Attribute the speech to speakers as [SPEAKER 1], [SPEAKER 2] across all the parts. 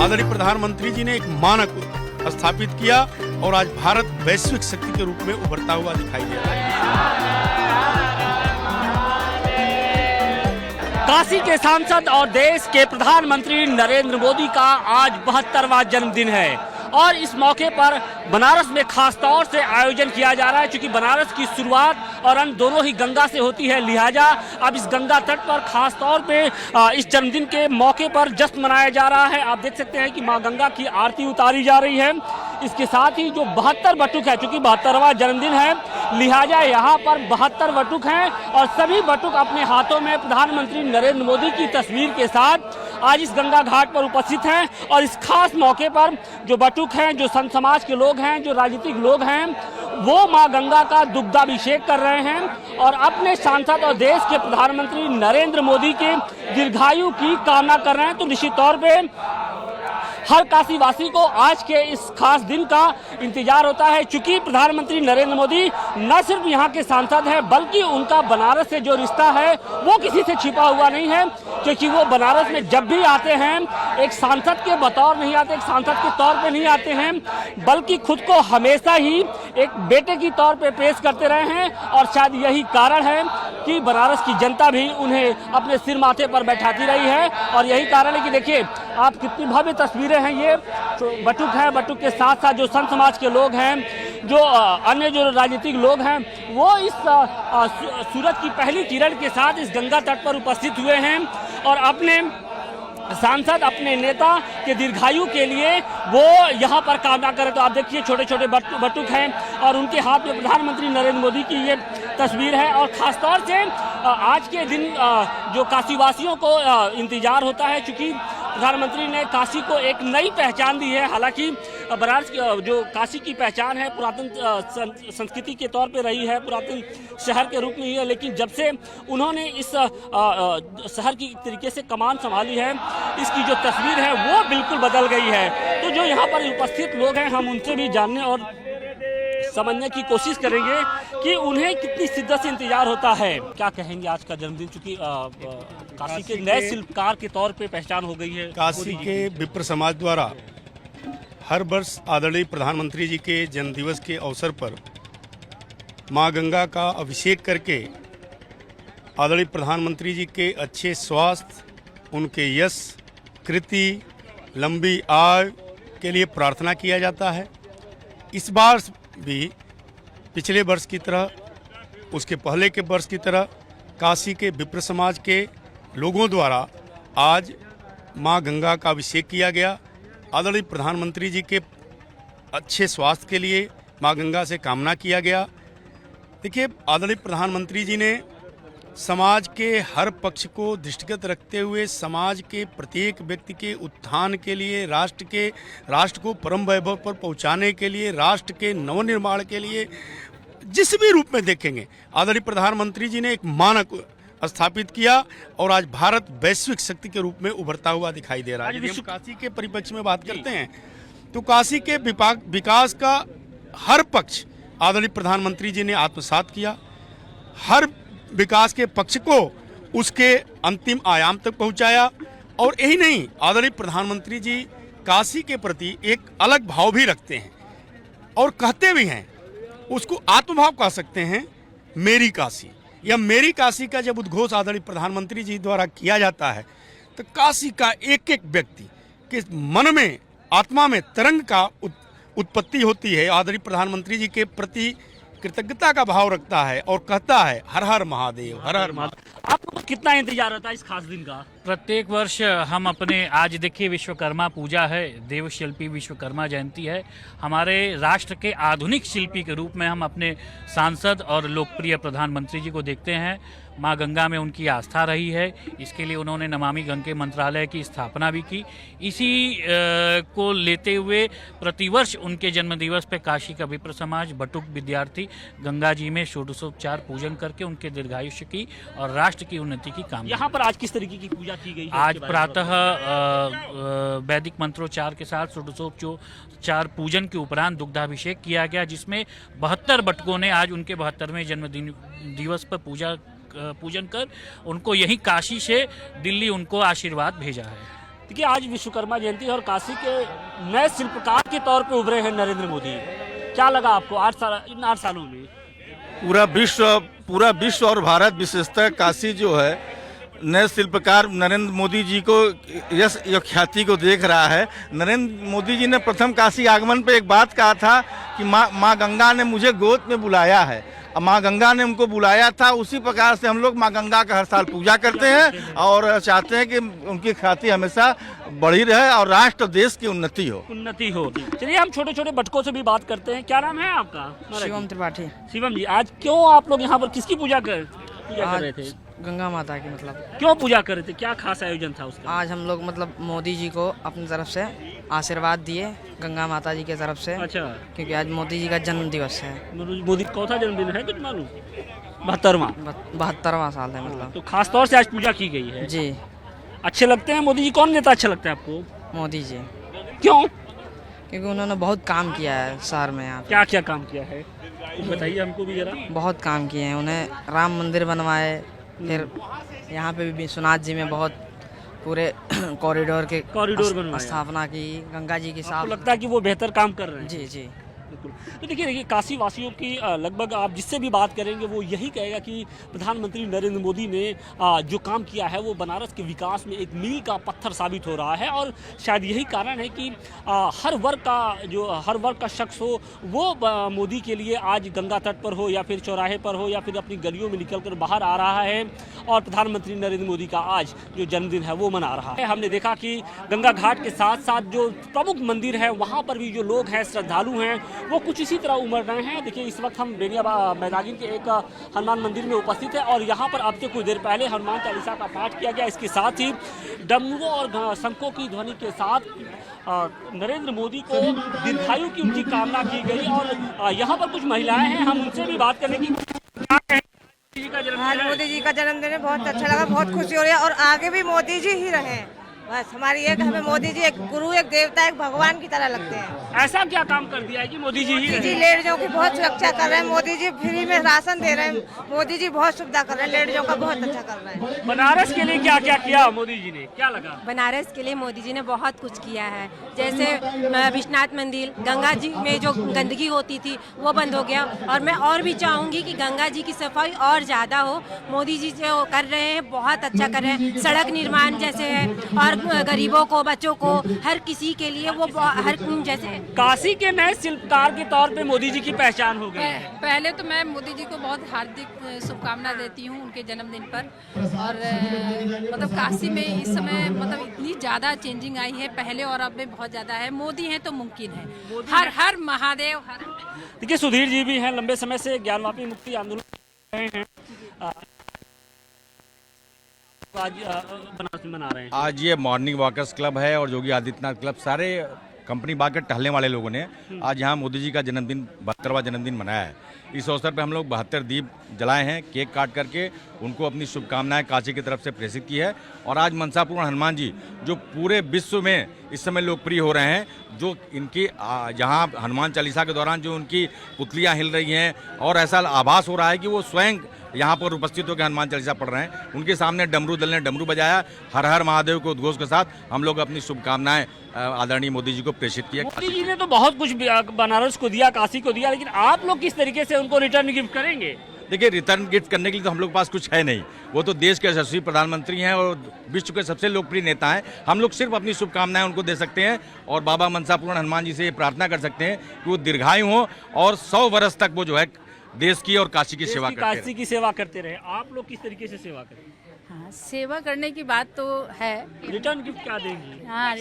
[SPEAKER 1] आदरणीय प्रधानमंत्री जी ने एक मानक स्थापित किया और आज भारत वैश्विक शक्ति के रूप में उभरता हुआ दिखाई दे रहा है।
[SPEAKER 2] काशी के सांसद और देश के प्रधानमंत्री नरेंद्र मोदी का आज 72वां जन्मदिन है और इस मौके पर बनारस में खास तौर से आयोजन किया जा रहा है। क्योंकि बनारस की शुरुआत और अंत दोनों ही गंगा से होती है, लिहाजा अब इस गंगा तट पर खास तौर पे इस जन्मदिन के मौके पर जश्न मनाया जा रहा है। आप देख सकते हैं कि मां गंगा की आरती उतारी जा रही है। इसके साथ ही जो 72 बटुक है, चूंकि 72वां जन्मदिन है, लिहाजा यहाँ पर 72 बटुक हैं और सभी बटुक अपने हाथों में प्रधानमंत्री नरेंद्र मोदी की तस्वीर के साथ आज इस गंगा घाट पर उपस्थित हैं। और इस खास मौके पर जो बटुक हैं, जो संत समाज के लोग हैं, जो राजनीतिक लोग हैं, वो मां गंगा का दुग्धाभिषेक कर रहे हैं और अपने सांसद और देश के प्रधानमंत्री नरेंद्र मोदी के दीर्घायु की कामना कर रहे हैं। तो निश्चित तौर पे हर काशीवासी को आज के इस खास दिन का इंतजार होता है। चूंकि प्रधानमंत्री नरेंद्र मोदी न सिर्फ यहाँ के सांसद हैं, बल्कि उनका बनारस से जो रिश्ता है वो किसी से छिपा हुआ नहीं है। क्योंकि वो बनारस में जब भी आते हैं एक सांसद के बतौर नहीं आते, एक सांसद के तौर पे नहीं आते हैं, बल्कि खुद को हमेशा ही एक बेटे की तौर पे पेश करते रहे हैं। और शायद यही कारण है कि बनारस की जनता भी उन्हें अपने सिर माथे पर बैठाती रही है। और यही कारण है कि देखिए आप कितनी भव्य तस्वीरें हैं, ये बटुक है, बटुक के साथ साथ जो संत समाज के लोग हैं, जो अन्य जो राजनीतिक लोग हैं, वो इस सूरज की पहली किरण के साथ इस गंगा तट पर उपस्थित हुए हैं और अपने सांसद, अपने नेता के दीर्घायु के लिए वो यहाँ पर कामना करें। तो आप देखिए छोटे छोटे बटुक हैं और उनके हाथ में प्रधानमंत्री नरेंद्र मोदी की ये तस्वीर है। और ख़ास तौर से आज के दिन जो काशीवासियों को इंतजार होता है, क्योंकि प्रधानमंत्री ने काशी को एक नई पहचान दी है। हालांकि बनारस जो काशी की पहचान है पुरातन संस्कृति के तौर पे रही है, पुरातन शहर के रूप में ही है, लेकिन जब से उन्होंने इस शहर की तरीके से कमान संभाली है, इसकी जो तस्वीर है वो बिल्कुल बदल गई है। तो जो यहाँ पर उपस्थित लोग हैं, हम उनसे भी जानने और समझने की कोशिश करेंगे कि उन्हें कितनी शिद्दत से इंतजार होता है। क्या कहेंगे आज का जन्मदिन, चूंकि काशी के नए शिल्पकार के तौर पे पहचान हो गई है।
[SPEAKER 1] काशी के विप्र समाज द्वारा हर वर्ष आदरणीय प्रधानमंत्री जी के जन्मदिवस के अवसर पर मां गंगा का अभिषेक करके आदरणीय प्रधानमंत्री जी के अच्छे स्वास्थ्य, उनके यश, कृति, लंबी आयु के लिए प्रार्थना किया जाता है। इस बार भी पिछले वर्ष की तरह, उसके पहले के वर्ष की तरह काशी के विप्र समाज के लोगों द्वारा आज मां गंगा का अभिषेक किया गया। आदरणीय प्रधानमंत्री जी के अच्छे स्वास्थ्य के लिए मां गंगा से कामना किया गया। देखिए, आदरणीय प्रधानमंत्री जी ने समाज के हर पक्ष को दृष्टिगत रखते हुए समाज के प्रत्येक व्यक्ति के उत्थान के लिए, राष्ट्र को परम वैभव पर पहुंचाने के लिए, राष्ट्र के नवनिर्माण के लिए, जिस भी रूप में देखेंगे, आदरणीय प्रधानमंत्री जी ने एक मानक स्थापित किया और आज भारत वैश्विक शक्ति के रूप में उभरता हुआ दिखाई दे रहा है। यदि हम काशी के परिप्रेक्ष्य में बात करते हैं तो काशी के विकास का हर पक्ष आदरणीय प्रधानमंत्री जी ने आत्मसात किया। हर विकास के पक्ष को उसके अंतिम आयाम तक पहुंचाया। और यही नहीं, आदरणीय प्रधानमंत्री जी काशी के प्रति एक अलग भाव भी रखते हैं और कहते भी हैं, उसको आत्मभाव कह सकते हैं, मेरी काशी। या मेरी काशी का जब उद्घोष आदरणीय प्रधानमंत्री जी द्वारा किया जाता है तो काशी का एक एक व्यक्ति के मन में, आत्मा में तरंग का उत्पत्ति होती है। आदरणीय प्रधानमंत्री जी के प्रति कृतज्ञता का भाव रखता है और कहता है, हर हर महादेव, हर हर महादेव।
[SPEAKER 2] आपको कितना इंतजार रहता है इस खास दिन का?
[SPEAKER 3] प्रत्येक वर्ष हम अपने, आज देखिए विश्वकर्मा पूजा है, देव शिल्पी विश्वकर्मा जयंती है। हमारे राष्ट्र के आधुनिक शिल्पी के रूप में हम अपने सांसद और लोकप्रिय प्रधानमंत्री जी को देखते हैं। मां गंगा में उनकी आस्था रही है, इसके लिए उन्होंने नमामि गंगे मंत्रालय की स्थापना भी की। इसी को लेते हुए प्रतिवर्ष उनके जन्मदिवस पे काशी का विप्र समाज, बटुक विद्यार्थी गंगा जी में षोडशोपचार पूजन करके उनके दीर्घायुष्य की और राष्ट्र की उन्नति की कामना।
[SPEAKER 2] यहाँ पर आज किस तरीके की पूजा की गई है?
[SPEAKER 3] आज प्रातः वैदिक मंत्रोच्चार के साथ षोडशोपचार पूजन के उपरांत दुग्धाभिषेक किया गया, जिसमें 72 बटुकों ने आज उनके 72वें जन्मदिन दिवस पर पूजन कर उनको यहीं काशी से दिल्ली उनको आशीर्वाद भेजा है।
[SPEAKER 2] देखिए आज विश्वकर्मा जयंती और काशी के नए शिल्पकार के तौर पे उभरे हैं नरेंद्र मोदी। क्या लगा आपको इन 8 सालों में?
[SPEAKER 4] पूरा विश्व और भारत विशेषतः काशी जो है नए शिल्पकार नरेंद्र मोदी जी को यश या ख्याति को देख रहा है। नरेंद्र मोदी जी ने प्रथम काशी आगमन पे एक बात कहा था कि माँ गंगा ने मुझे गोद में बुलाया है। माँ गंगा ने उनको बुलाया था, उसी प्रकार से हम लोग माँ गंगा का हर साल पूजा करते हैं और चाहते हैं कि उनकी ख्याति हमेशा बढ़ी रहे और राष्ट्र देश की उन्नति हो।
[SPEAKER 2] चलिए हम छोटे छोटे बटकों से भी बात करते हैं। क्या नाम है आपका?
[SPEAKER 5] शिवम त्रिपाठी।
[SPEAKER 2] शिवम जी, आज क्यों आप लोग यहाँ पर किसकी पूजा कर रहे थे?
[SPEAKER 5] गंगा माता की। मतलब
[SPEAKER 2] क्यों पूजा कर रहे थे, क्या खास आयोजन था उसका?
[SPEAKER 5] आज हम लोग मतलब मोदी जी को अपनी तरफ से आशीर्वाद दिए गंगा माता जी की तरफ से।
[SPEAKER 2] अच्छा,
[SPEAKER 5] क्योंकि आज मोदी जी का जन्म दिवस है।
[SPEAKER 2] मोदी कौन सा जन्मदिन है कुछ मालूम? 72वां
[SPEAKER 5] साल है मतलब।
[SPEAKER 2] तो खास तौर से आज पूजा की गई है
[SPEAKER 5] जी।
[SPEAKER 2] अच्छे लगते हैं मोदी जी? कौन नेता अच्छा लगता है आपको?
[SPEAKER 5] मोदी जी।
[SPEAKER 2] क्यों?
[SPEAKER 5] क्योंकि उन्होंने बहुत काम किया है शहर में। यहाँ
[SPEAKER 2] क्या क्या काम किया है बताइए हमको भी जरा।
[SPEAKER 5] बहुत काम किए हैं, उन्हें राम मंदिर बनवाए, फिर यहाँ पे भी विश्वनाथ जी में बहुत पूरे कॉरिडोर
[SPEAKER 2] बनवाए,
[SPEAKER 5] स्थापना की। गंगा जी की साफ
[SPEAKER 2] लगता है कि वो बेहतर काम कर रहे हैं।
[SPEAKER 5] जी जी।
[SPEAKER 2] तो देखिए काशी वासियों की लगभग आप जिससे भी बात करेंगे वो यही कहेगा कि प्रधानमंत्री नरेंद्र मोदी ने जो काम किया है वो बनारस के विकास में एक मील का पत्थर साबित हो रहा है। और शायद यही कारण है कि हर वर्ग का शख्स हो वो मोदी के लिए आज गंगा तट पर हो या फिर चौराहे पर हो या फिर अपनी गलियों में निकलकर बाहर आ रहा है और प्रधानमंत्री नरेंद्र मोदी का आज जो जन्मदिन है वो मना रहा है। हमने देखा कि गंगा घाट के साथ साथ जो प्रमुख मंदिर है वहाँ पर भी जो लोग हैं, श्रद्धालु हैं, वो कुछ इसी तरह उमड़ रहे हैं। देखिए इस वक्त हम बेनिया मैदागिन के एक हनुमान मंदिर में उपस्थित है और यहाँ पर अब से कुछ देर पहले हनुमान चालीसा का पाठ किया गया। इसके साथ ही डमरुओं और शंखों की ध्वनि के साथ नरेंद्र मोदी को दीर्घायु की उनकी कामना की गई। और यहाँ पर कुछ महिलाएं हैं, हम उनसे भी बात करने की।
[SPEAKER 6] आज मोदी जी का जन्मदिन है, बहुत अच्छा लगा, बहुत खुशी हो रही है और आगे भी मोदी जी ही रहे। बस हमारी एक हमें मोदी जी एक गुरु, एक देवता, एक भगवान की तरह लगते हैं।
[SPEAKER 2] ऐसा क्या काम कर दिया है कि मोदी जी
[SPEAKER 6] लेडीजों की बहुत सुरक्षा कर रहे हैं। मोदी जी फ्री में राशन दे रहे हैं। मोदी जी बहुत सुविधा कर रहे हैं, लेडीजों का बहुत अच्छा कर रहे हैं।
[SPEAKER 2] बनारस के लिए क्या क्या किया मोदी जी ने, क्या लगा?
[SPEAKER 7] बनारस के लिए मोदी जी ने बहुत कुछ किया है। जैसे विश्वनाथ मंदिर, गंगा जी में जो गंदगी होती थी वो बंद हो गया। और मैं और भी चाहूँगी कि गंगा जी की सफाई और ज़्यादा हो। मोदी जी जो कर रहे हैं बहुत अच्छा कर रहे हैं। सड़क निर्माण जैसे है और गरीबों को, बच्चों को, हर किसी के लिए वो हर जैसे।
[SPEAKER 2] काशी के नए शिल्पकार के तौर पे मोदी जी की पहचान हो गई।
[SPEAKER 8] पहले तो मैं मोदी जी को बहुत हार्दिक शुभकामना देती हूँ उनके जन्मदिन पर। और मतलब काशी में इस समय मतलब इतनी ज़्यादा चेंजिंग आई है, पहले और अब में बहुत ज़्यादा है। मोदी हैं तो मुमकिन है। हर हर महादेव हर।
[SPEAKER 2] देखिए सुधीर जी भी हैं, लंबे समय से ज्ञानवापी मुक्ति आंदोलन कर रहे हैं, आज बनारस में मना रहे हैं।
[SPEAKER 4] आज ये मॉर्निंग वॉकर्स क्लब है और योगी आदित्यनाथ क्लब, सारे कंपनी बाग के टहलने वाले लोगों ने आज यहाँ मोदी जी का जन्मदिन 72वां जन्मदिन मनाया है। इस अवसर पर हम लोग 72 दीप जलाए हैं, केक काट करके उनको अपनी शुभकामनाएं काशी की तरफ से प्रेषित की है। और आज मनसापूर्ण हनुमान जी जो पूरे विश्व में इस समय लोकप्रिय हो रहे हैं, जो इनकी यहाँ हनुमान चालीसा के दौरान जो उनकी पुतलियाँ हिल रही हैं और ऐसा आभास हो रहा है कि वो स्वयं यहाँ पर उपस्थित होकर हनुमान चालीसा पढ़ रहे हैं। उनके सामने डमरू दल ने डमरू बजाया, हर हर महादेव के उद्घोष के साथ हम लोग अपनी शुभकामनाएं आदरणीय मोदी जी को प्रेषित किया।
[SPEAKER 2] मोदी जी ने तो बहुत कुछ बनारस को दिया, काशी को दिया, लेकिन आप लोग किस तरीके से उनको रिटर्न गिफ्ट करेंगे?
[SPEAKER 4] देखिए रिटर्न गिफ्ट करने के लिए तो हम लोग के पास कुछ है नहीं। वो तो देश के यशस्वी प्रधानमंत्री हैं और विश्व के सबसे लोकप्रिय नेता हैं। हम लोग सिर्फ अपनी शुभकामनाएं उनको दे सकते हैं और बाबा मनसापूर्ण हनुमान जी से ये प्रार्थना कर सकते हैं कि वो दीर्घायु हो और 100 वर्ष तक वो जो है देश की और काशी की सेवा
[SPEAKER 2] करते रहे। आप लोग किस तरीके से सेवा करें?
[SPEAKER 8] हाँ, सेवा करने की बात तो है।
[SPEAKER 2] रिटर्न गिफ्ट क्या देंगी?
[SPEAKER 8] हाँ,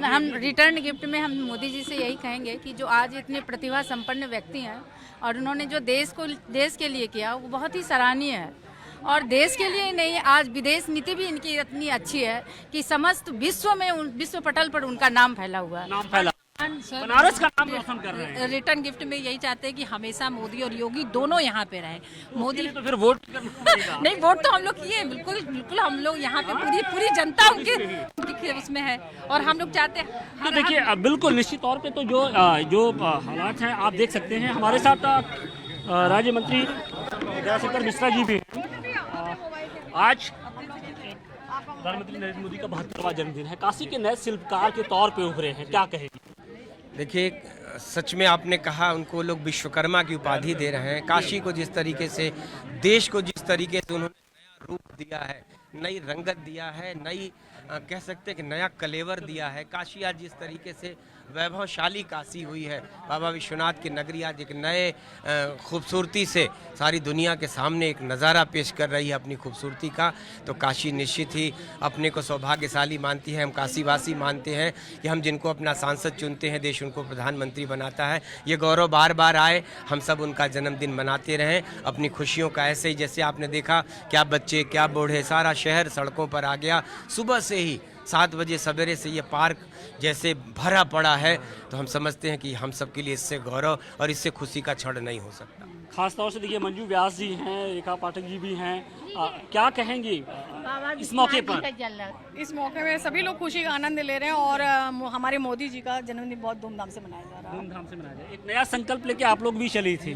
[SPEAKER 8] हम रिटर्न गिफ्ट में हम मोदी जी से यही कहेंगे कि जो आज इतने प्रतिभा संपन्न व्यक्ति हैं और उन्होंने जो देश के लिए किया वो बहुत ही सराहनीय है। और देश के लिए नहीं, आज विदेश नीति भी इनकी इतनी अच्छी है कि समस्त विश्व में विश्व पटल पर उनका नाम फैला हुआ है।
[SPEAKER 2] बनारस का नाम रोशन कर रहे हैं।
[SPEAKER 8] रिटर्न गिफ्ट में यही चाहते हैं कि हमेशा मोदी और योगी दोनों यहाँ पे रहें। मोदी
[SPEAKER 2] तो फिर वोट
[SPEAKER 8] नहीं, वोट तो हम लोग किए, बिल्कुल बिल्कुल हम लोग यहाँ पे पूरी जनता उनके उसमें है और हम लोग चाहते हैं।
[SPEAKER 2] तो देखिए बिल्कुल निश्चित तौर पे तो जो हालात हैं आप देख सकते हैं। हमारे साथ राज्य मंत्री दयाशंकर मिश्रा जी भी आज प्रधानमंत्री नरेंद्र मोदी का 72वां जन्मदिन है, काशी के नए शिल्पकार के तौर पे उभरे हैं, क्या कहेंगे?
[SPEAKER 9] देखिए, सच में आपने कहा, उनको लोग विश्वकर्मा की उपाधि दे रहे हैं। काशी को जिस तरीके से, देश को जिस तरीके से उन्होंने नया रूप दिया है, नई रंगत दिया है, नई कह सकते हैं कि नया कलेवर दिया है। काशी आज जिस तरीके से वैभवशाली काशी हुई है, बाबा विश्वनाथ की नगरी आज एक नए खूबसूरती से सारी दुनिया के सामने एक नज़ारा पेश कर रही है अपनी खूबसूरती का। तो काशी निश्चित ही अपने को सौभाग्यशाली मानती है। हम काशीवासी मानते हैं कि हम जिनको अपना सांसद चुनते हैं, देश उनको प्रधानमंत्री बनाता है। ये गौरव बार बार आए, हम सब उनका जन्मदिन मनाते रहें, अपनी खुशियों का ऐसे ही। जैसे आपने देखा, क्या बच्चे क्या बूढ़े, सारा शहर सड़कों पर आ गया। सुबह से ही 7 बजे सवेरे से ये पार्क जैसे भरा पड़ा है। तो हम समझते हैं कि हम सब के लिए इससे गौरव और इससे खुशी का क्षण नहीं हो सकता।
[SPEAKER 2] खास तौर से देखिए, मंजू व्यास जी हैं, रेखा पाठक जी भी हैं, क्या कहेंगे इस मौके पर?
[SPEAKER 10] इस मौके में सभी लोग खुशी का आनंद ले रहे हैं और हमारे मोदी जी का जन्मदिन बहुत धूमधाम से मनाया जा रहा है।
[SPEAKER 2] धूमधाम से मनाया जाए। एक नया संकल्प लेके आप लोग भी चली थी,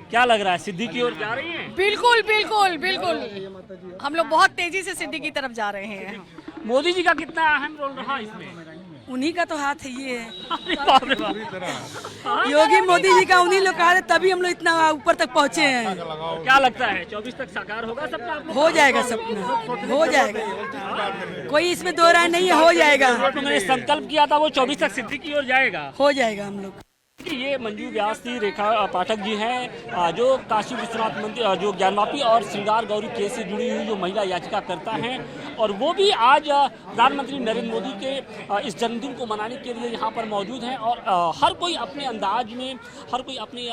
[SPEAKER 2] क्या लग रहा है, सिद्धि की ओर जा रही हैं?
[SPEAKER 10] बिल्कुल बिल्कुल बिल्कुल, हम लोग बहुत तेजी से सिद्धि की तरफ जा रहे हैं।
[SPEAKER 2] मोदी जी का कितना अहम रोल रहा इसमें?
[SPEAKER 10] उन्हीं का तो हाथ है ये
[SPEAKER 2] अरे बाप रे बाप।
[SPEAKER 10] योगी मोदी जी का, उन्हीं लोग का, तभी हम लोग इतना ऊपर तक पहुँचे हैं।
[SPEAKER 2] क्या लगता है 24 तक साकार होगा सपना?
[SPEAKER 10] हो जाएगा सपना, हो जाएगा, कोई इसमें दो राय नहीं है, हो जाएगा।
[SPEAKER 2] आप लोगों ने संकल्प किया था वो 24 तक सिद्धि की ओर जाएगा,
[SPEAKER 10] हो जाएगा हम लोग।
[SPEAKER 2] ये मंजू व्यास थी, रेखा पाठक जी हैं, जो काशी विश्वनाथ मंदिर, जो ज्ञानवापी और श्रृंगार गौरी केस से जुड़ी हुई जो महिला याचिका करता हैं, और वो भी आज प्रधानमंत्री नरेंद्र मोदी के इस जन्मदिन को मनाने के लिए यहाँ पर मौजूद हैं। और हर कोई अपने अंदाज में, हर कोई अपनी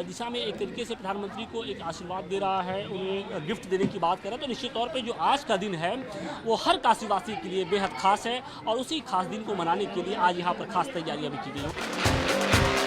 [SPEAKER 2] दिशा में एक तरीके से प्रधानमंत्री को एक आशीर्वाद दे रहा है, उन्हें गिफ्ट देने की बात कर रहा है। तो निश्चित तौर पर जो आज का दिन है वो हर काशीवासी के लिए बेहद खास है, और उसी खास दिन को मनाने के लिए आज यहाँ पर खास तैयारियाँ भी की गई हैं।